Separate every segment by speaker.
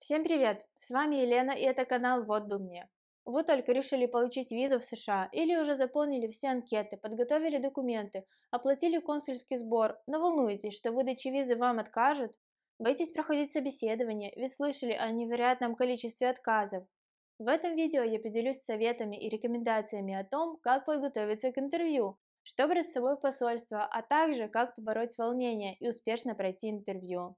Speaker 1: Всем привет! С вами Елена и это канал «Вот бы мне». Вы только решили получить визу в США или уже заполнили все анкеты, подготовили документы, оплатили консульский сбор, но волнуетесь, что в выдаче визы вам откажут? Боитесь проходить собеседование, ведь слышали о невероятном количестве отказов. В этом видео я поделюсь советами и рекомендациями о том, как подготовиться к интервью, что брать с собой в посольство, а также как побороть волнение и успешно пройти интервью.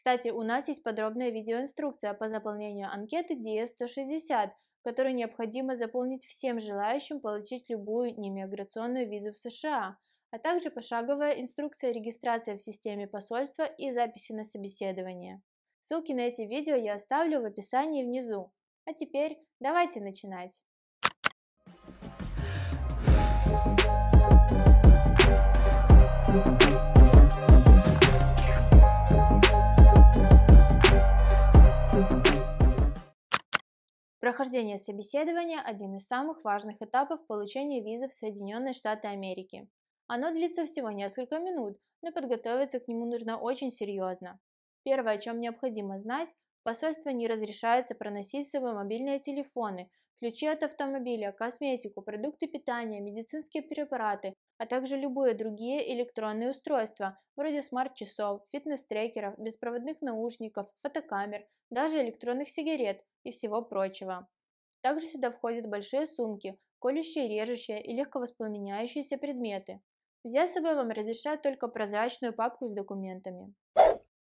Speaker 1: Кстати, у нас есть подробная видеоинструкция по заполнению анкеты DS-160, которую необходимо заполнить всем желающим получить любую неиммиграционную визу в США, а также пошаговая инструкция регистрации в системе посольства и записи на собеседование. Ссылки на эти видео я оставлю в описании внизу. А теперь давайте начинать. Прохождение собеседования – один из самых важных этапов получения визы в Соединенные Штаты Америки. Оно длится всего несколько минут, но подготовиться к нему нужно очень серьезно. Первое, о чем необходимо знать – посольство не разрешается проносить с собой мобильные телефоны, ключи от автомобиля, косметику, продукты питания, медицинские препараты, а также любые другие электронные устройства, вроде смарт-часов, фитнес-трекеров, беспроводных наушников, фотокамер, даже электронных сигарет и всего прочего. Также сюда входят большие сумки, колющие, режущие и легковоспламеняющиеся предметы. Взять с собой вам разрешают только прозрачную папку с документами.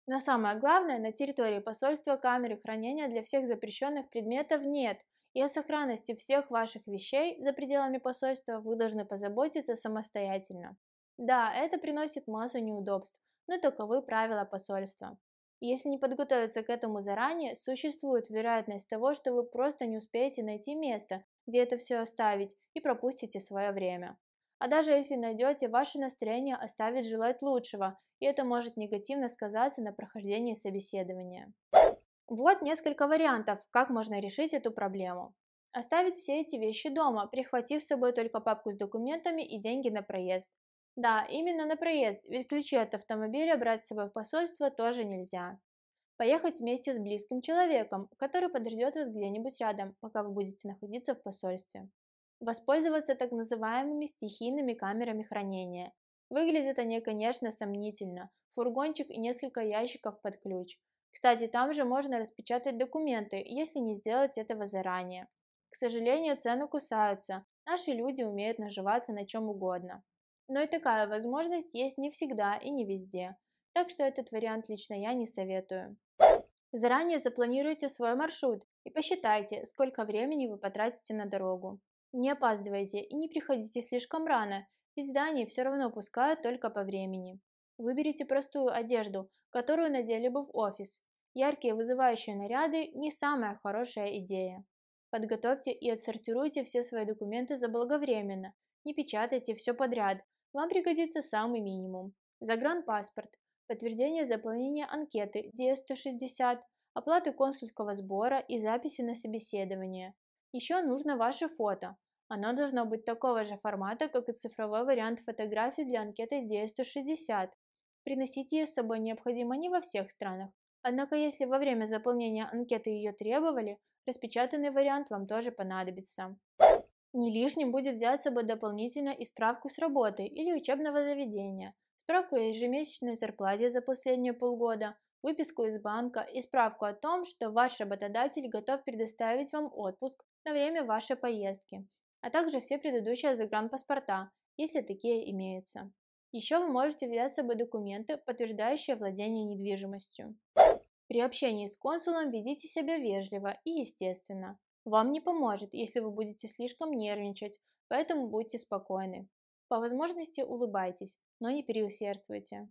Speaker 1: Но самое главное, на территории посольства камеры хранения для всех запрещенных предметов нет, и о сохранности всех ваших вещей за пределами посольства вы должны позаботиться самостоятельно. Да, это приносит массу неудобств, но таковы правила посольства. И если не подготовиться к этому заранее, существует вероятность того, что вы просто не успеете найти место, где это все оставить, и пропустите свое время. А даже если найдете, ваше настроение оставит желать лучшего, и это может негативно сказаться на прохождении собеседования. Вот несколько вариантов, как можно решить эту проблему. Оставить все эти вещи дома, прихватив с собой только папку с документами и деньги на проезд. Да, именно на проезд, ведь ключи от автомобиля брать с собой в посольство тоже нельзя. Поехать вместе с близким человеком, который подождет вас где-нибудь рядом, пока вы будете находиться в посольстве. Воспользоваться так называемыми стихийными камерами хранения. Выглядят они, конечно, сомнительно. Фургончик и несколько ящиков под ключ. Кстати, там же можно распечатать документы, если не сделать этого заранее. К сожалению, цены кусаются. Наши люди умеют наживаться на чем угодно. Но и такая возможность есть не всегда и не везде. Так что этот вариант лично я не советую. Заранее запланируйте свой маршрут и посчитайте, сколько времени вы потратите на дорогу. Не опаздывайте и не приходите слишком рано, ведь здание все равно пускают только по времени. Выберите простую одежду, которую надели бы в офис. Яркие вызывающие наряды – не самая хорошая идея. Подготовьте и отсортируйте все свои документы заблаговременно. Не печатайте все подряд. Вам пригодится самый минимум. Загранпаспорт, подтверждение заполнения анкеты DS-160, оплаты консульского сбора и записи на собеседование. Еще нужно ваше фото. Оно должно быть такого же формата, как и цифровой вариант фотографии для анкеты DS-160. Приносить ее с собой необходимо не во всех странах. Однако, если во время заполнения анкеты ее требовали, распечатанный вариант вам тоже понадобится. Не лишним будет взять с собой дополнительно и справку с работы или учебного заведения, справку о ежемесячной зарплате за последние полгода, выписку из банка и справку о том, что ваш работодатель готов предоставить вам отпуск на время вашей поездки, а также все предыдущие загранпаспорта, если такие имеются. Еще вы можете взять с собой документы, подтверждающие владение недвижимостью. При общении с консулом ведите себя вежливо и естественно. Вам не поможет, если вы будете слишком нервничать, поэтому будьте спокойны. По возможности улыбайтесь, но не переусердствуйте.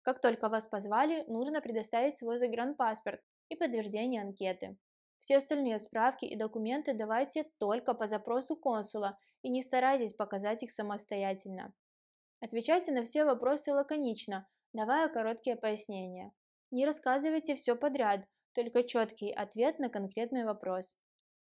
Speaker 1: Как только вас позвали, нужно предоставить свой загранпаспорт и подтверждение анкеты. Все остальные справки и документы давайте только по запросу консула и не старайтесь показать их самостоятельно. Отвечайте на все вопросы лаконично, давая короткие пояснения. Не рассказывайте все подряд, только четкий ответ на конкретный вопрос.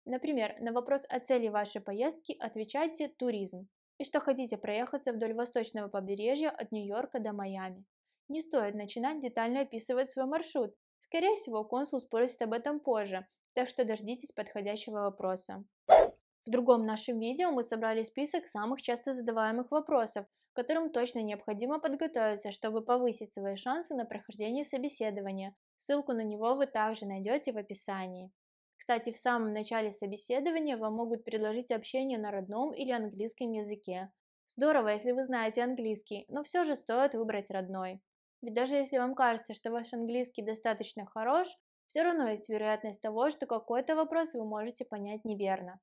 Speaker 1: Например, на вопрос о цели вашей поездки отвечайте «туризм» и что хотите проехаться вдоль восточного побережья от Нью-Йорка до Майами. Не стоит начинать детально описывать свой маршрут, Скорее всего, консул спросит об этом позже, так что дождитесь подходящего вопроса. В другом нашем видео мы собрали список самых часто задаваемых вопросов, к которым точно необходимо подготовиться, чтобы повысить свои шансы на прохождение собеседования. Ссылку на него вы также найдете в описании. Кстати, в самом начале собеседования вам могут предложить общение на родном или английском языке. Здорово, если вы знаете английский, но все же стоит выбрать родной. Ведь даже если вам кажется, что ваш английский достаточно хорош, все равно есть вероятность того, что какой-то вопрос вы можете понять неверно.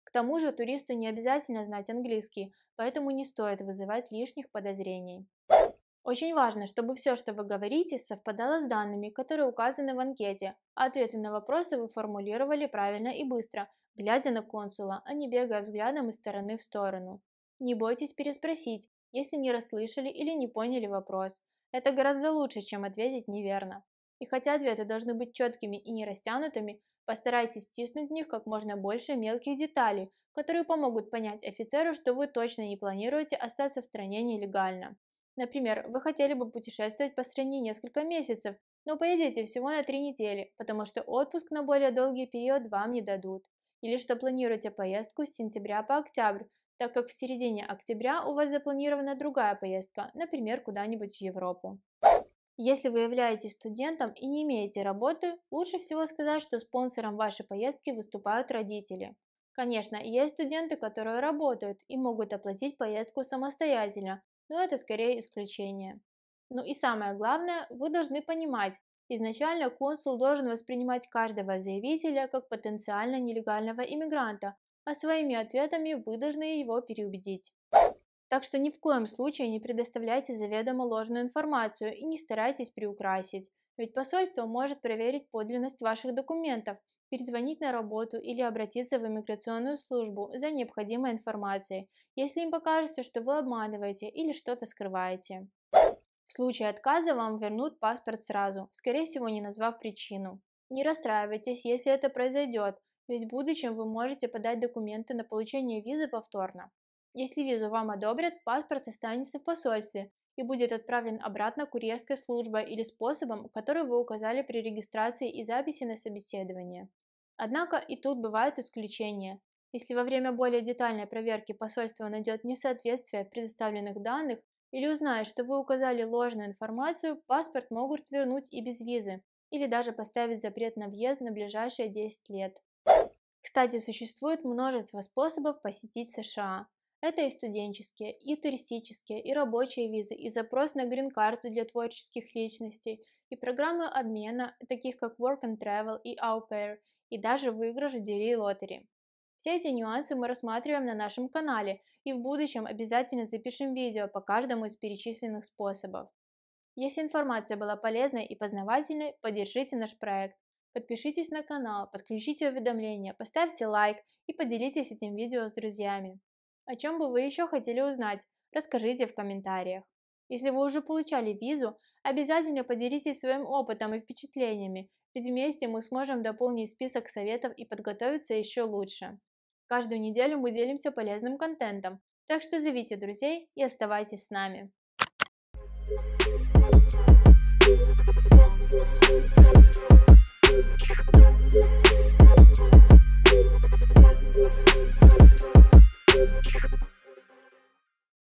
Speaker 1: К тому же туристу не обязательно знать английский, поэтому не стоит вызывать лишних подозрений. Очень важно, чтобы все, что вы говорите, совпадало с данными, которые указаны в анкете, а ответы на вопросы вы формулировали правильно и быстро, глядя на консула, а не бегая взглядом из стороны в сторону. Не бойтесь переспросить, если не расслышали или не поняли вопрос. Это гораздо лучше, чем ответить неверно. И хотя ответы должны быть четкими и не растянутыми, постарайтесь втиснуть в них как можно больше мелких деталей, которые помогут понять офицеру, что вы точно не планируете остаться в стране нелегально. Например, вы хотели бы путешествовать по стране несколько месяцев, но поедете всего на 3 недели, потому что отпуск на более долгий период вам не дадут. Или что планируете поездку с сентября по октябрь, так как в середине октября у вас запланирована другая поездка, например, куда-нибудь в Европу. Если вы являетесь студентом и не имеете работы, лучше всего сказать, что спонсором вашей поездки выступают родители. Конечно, есть студенты, которые работают и могут оплатить поездку самостоятельно, но это скорее исключение. Ну и самое главное, вы должны понимать, изначально консул должен воспринимать каждого заявителя как потенциально нелегального иммигранта, а своими ответами вы должны его переубедить. Так что ни в коем случае не предоставляйте заведомо ложную информацию и не старайтесь приукрасить, ведь посольство может проверить подлинность ваших документов, перезвонить на работу или обратиться в иммиграционную службу за необходимой информацией, если им покажется, что вы обманываете или что-то скрываете. В случае отказа вам вернут паспорт сразу, скорее всего не назвав причину. Не расстраивайтесь, если это произойдет, ведь в будущем вы можете подать документы на получение визы повторно. Если визу вам одобрят, паспорт останется в посольстве и будет отправлен обратно курьерской службой или способом, который вы указали при регистрации и записи на собеседование. Однако и тут бывают исключения. Если во время более детальной проверки посольство найдет несоответствие предоставленных данных или узнает, что вы указали ложную информацию, паспорт могут вернуть и без визы, или даже поставить запрет на въезд на ближайшие 10 лет. Кстати, существует множество способов посетить США. Это и студенческие, и туристические, и рабочие визы, и запрос на грин-карту для творческих личностей, и программы обмена, таких как Work and Travel и Au Pair, и даже выигрыш в Dairy Lottery. Все эти нюансы мы рассматриваем на нашем канале, и в будущем обязательно запишем видео по каждому из перечисленных способов. Если информация была полезной и познавательной, поддержите наш проект. Подпишитесь на канал, подключите уведомления, поставьте лайк и поделитесь этим видео с друзьями. О чем бы вы еще хотели узнать, расскажите в комментариях. Если вы уже получали визу, обязательно поделитесь своим опытом и впечатлениями, ведь вместе мы сможем дополнить список советов и подготовиться еще лучше. Каждую неделю мы делимся полезным контентом, так что зовите друзей и оставайтесь с нами. Thank you.